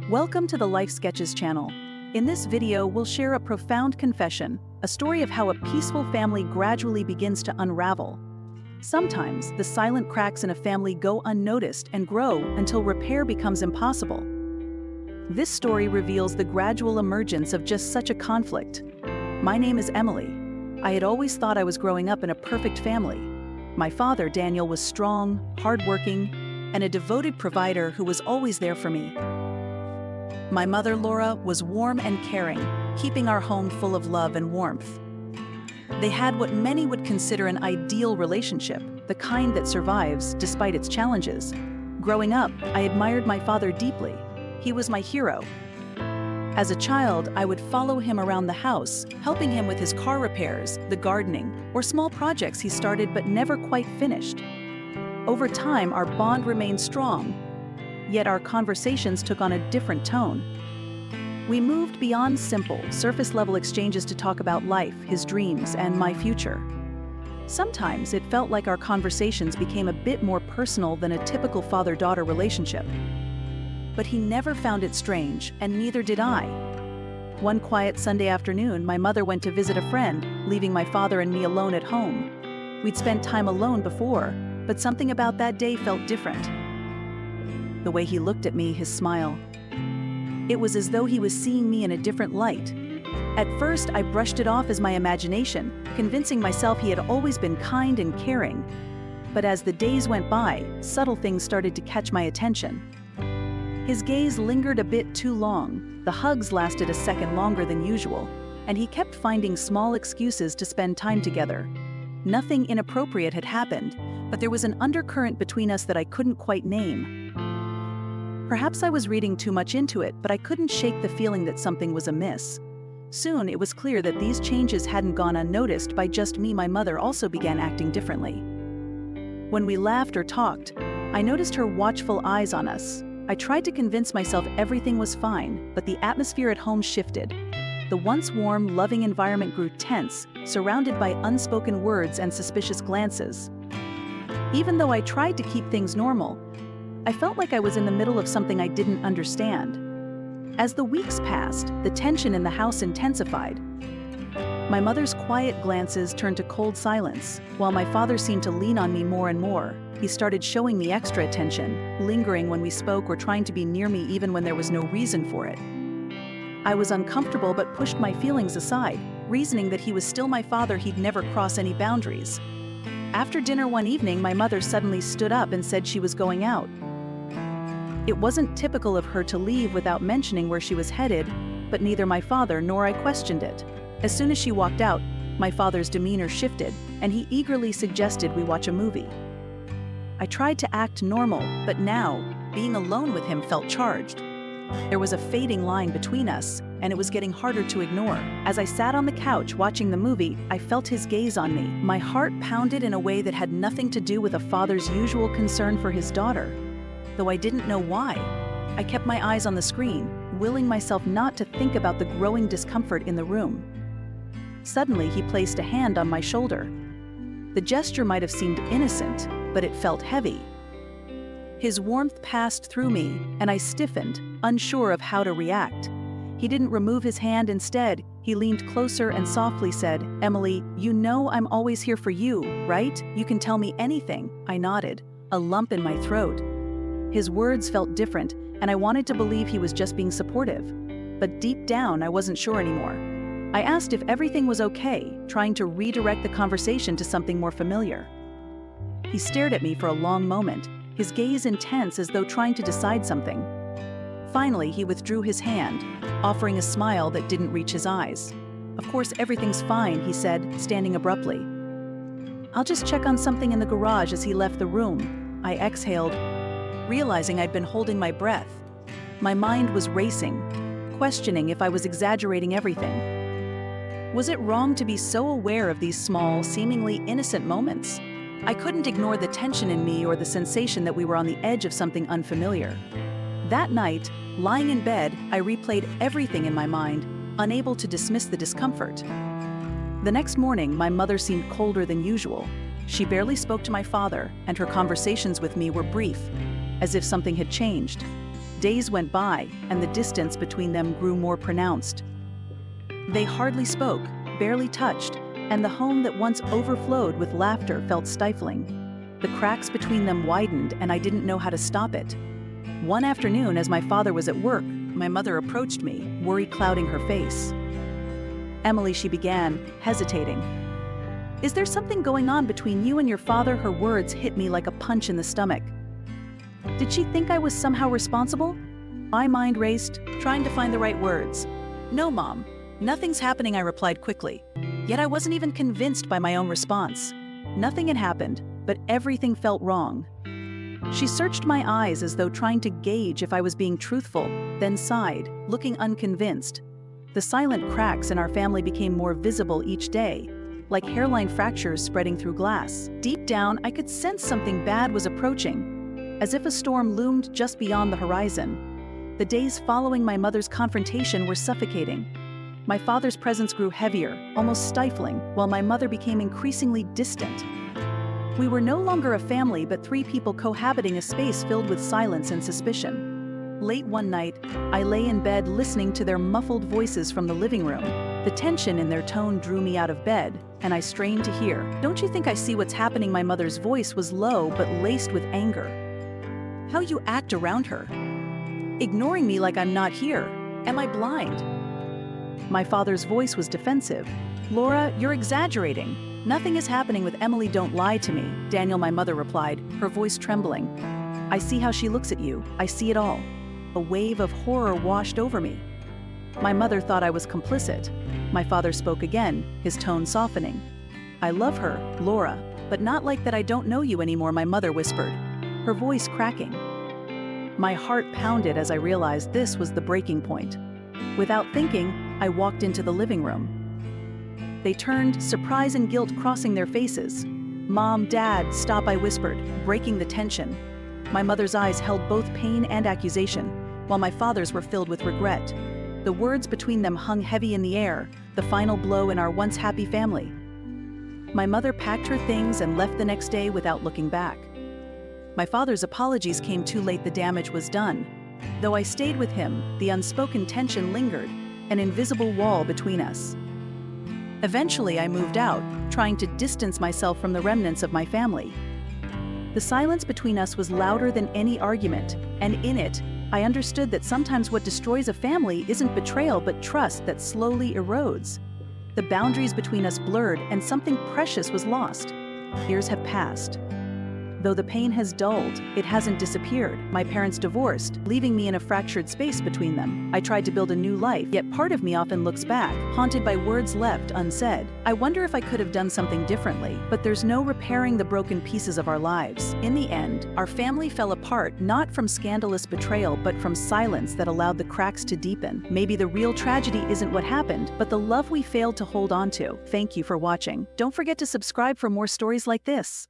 Welcome to the Life Sketches channel. In this video, we'll share a profound confession, a story of how a peaceful family gradually begins to unravel. Sometimes, the silent cracks in a family go unnoticed and grow until repair becomes impossible. This story reveals the gradual emergence of just such a conflict. My name is Emily. I had always thought I was growing up in a perfect family. My father, Daniel, was strong, hardworking, and a devoted provider who was always there for me. My mother, Laura, was warm and caring, keeping our home full of love and warmth. They had what many would consider an ideal relationship, the kind that survives despite its challenges. Growing up, I admired my father deeply. He was my hero. As a child, I would follow him around the house, helping him with his car repairs, the gardening, or small projects he started but never quite finished. Over time, our bond remained strong, yet our conversations took on a different tone. We moved beyond simple, surface-level exchanges to talk about life, his dreams, and my future. Sometimes it felt like our conversations became a bit more personal than a typical father-daughter relationship. But he never found it strange, and neither did I. One quiet Sunday afternoon, my mother went to visit a friend, leaving my father and me alone at home. We'd spent time alone before, but something about that day felt different. The way he looked at me, his smile. It was as though he was seeing me in a different light. At first, I brushed it off as my imagination, convincing myself he had always been kind and caring. But as the days went by, subtle things started to catch my attention. His gaze lingered a bit too long, the hugs lasted a second longer than usual, and he kept finding small excuses to spend time together. Nothing inappropriate had happened, but there was an undercurrent between us that I couldn't quite name. Perhaps I was reading too much into it, but I couldn't shake the feeling that something was amiss. Soon, it was clear that these changes hadn't gone unnoticed by just me. My mother also began acting differently. When we laughed or talked, I noticed her watchful eyes on us. I tried to convince myself everything was fine, but the atmosphere at home shifted. The once warm, loving environment grew tense, surrounded by unspoken words and suspicious glances. Even though I tried to keep things normal, I felt like I was in the middle of something I didn't understand. As the weeks passed, the tension in the house intensified. My mother's quiet glances turned to cold silence, while my father seemed to lean on me more and more. He started showing me extra attention, lingering when we spoke or trying to be near me even when there was no reason for it. I was uncomfortable but pushed my feelings aside, reasoning that he was still my father. He'd never cross any boundaries. After dinner one evening, my mother suddenly stood up and said she was going out. It wasn't typical of her to leave without mentioning where she was headed, but neither my father nor I questioned it. As soon as she walked out, my father's demeanor shifted, and he eagerly suggested we watch a movie. I tried to act normal, but now, being alone with him felt charged. There was a fading line between us, and it was getting harder to ignore. As I sat on the couch watching the movie, I felt his gaze on me. My heart pounded in a way that had nothing to do with a father's usual concern for his daughter. Though I didn't know why, I kept my eyes on the screen, willing myself not to think about the growing discomfort in the room. Suddenly, he placed a hand on my shoulder. The gesture might have seemed innocent, but it felt heavy. His warmth passed through me, and I stiffened, unsure of how to react. He didn't remove his hand. Instead, he leaned closer and softly said, "Emily, you know I'm always here for you, right? You can tell me anything." I nodded, a lump in my throat. His words felt different, and I wanted to believe he was just being supportive. But deep down, I wasn't sure anymore. I asked if everything was okay, trying to redirect the conversation to something more familiar. He stared at me for a long moment, his gaze intense as though trying to decide something. Finally, he withdrew his hand, offering a smile that didn't reach his eyes. "Of course, everything's fine," he said, standing abruptly. "I'll just check on something in the garage." As he left the room, I exhaled, realizing I'd been holding my breath. My mind was racing, questioning if I was exaggerating everything. Was it wrong to be so aware of these small, seemingly innocent moments? I couldn't ignore the tension in me or the sensation that we were on the edge of something unfamiliar. That night, lying in bed, I replayed everything in my mind, unable to dismiss the discomfort. The next morning, my mother seemed colder than usual. She barely spoke to my father, and her conversations with me were brief, as if something had changed. Days went by, and the distance between them grew more pronounced. They hardly spoke, barely touched, and the home that once overflowed with laughter felt stifling. The cracks between them widened, and I didn't know how to stop it. One afternoon, as my father was at work, my mother approached me, worry clouding her face. "Emily," she began, hesitating. "Is there something going on between you and your father?" Her words hit me like a punch in the stomach. Did she think I was somehow responsible? My mind raced, trying to find the right words. "No, Mom. Nothing's happening," I replied quickly. Yet I wasn't even convinced by my own response. Nothing had happened, but everything felt wrong. She searched my eyes as though trying to gauge if I was being truthful, then sighed, looking unconvinced. The silent cracks in our family became more visible each day, like hairline fractures spreading through glass. Deep down, I could sense something bad was approaching, as if a storm loomed just beyond the horizon. The days following my mother's confrontation were suffocating. My father's presence grew heavier, almost stifling, while my mother became increasingly distant. We were no longer a family, but three people cohabiting a space filled with silence and suspicion. Late one night, I lay in bed listening to their muffled voices from the living room. The tension in their tone drew me out of bed, and I strained to hear. "Don't you think I see what's happening?" My mother's voice was low but laced with anger. "How you act around her. Ignoring me like I'm not here. Am I blind?" My father's voice was defensive. "Laura, you're exaggerating. Nothing is happening with Emily, don't lie to me." "Daniel," my mother replied, her voice trembling. "I see how she looks at you. I see it all." A wave of horror washed over me. My mother thought I was complicit. My father spoke again, his tone softening. "I love her, Laura, but not like that. I don't know you anymore," my mother whispered, her voice cracking. My heart pounded as I realized this was the breaking point. Without thinking, I walked into the living room. They turned, surprise and guilt crossing their faces. "Mom, Dad, stop," I whispered, breaking the tension. My mother's eyes held both pain and accusation, while my father's were filled with regret. The words between them hung heavy in the air, the final blow in our once happy family. My mother packed her things and left the next day without looking back. My father's apologies came too late. The damage was done. Though I stayed with him, the unspoken tension lingered, an invisible wall between us. Eventually, I moved out, trying to distance myself from the remnants of my family. The silence between us was louder than any argument, and in it, I understood that sometimes what destroys a family isn't betrayal but trust that slowly erodes. The boundaries between us blurred, and something precious was lost. Years have passed. Though the pain has dulled, it hasn't disappeared. My parents divorced, leaving me in a fractured space between them. I tried to build a new life, yet part of me often looks back, haunted by words left unsaid. I wonder if I could have done something differently, but there's no repairing the broken pieces of our lives. In the end, our family fell apart not from scandalous betrayal, but from silence that allowed the cracks to deepen. Maybe the real tragedy isn't what happened, but the love we failed to hold on to. Thank you for watching. Don't forget to subscribe for more stories like this.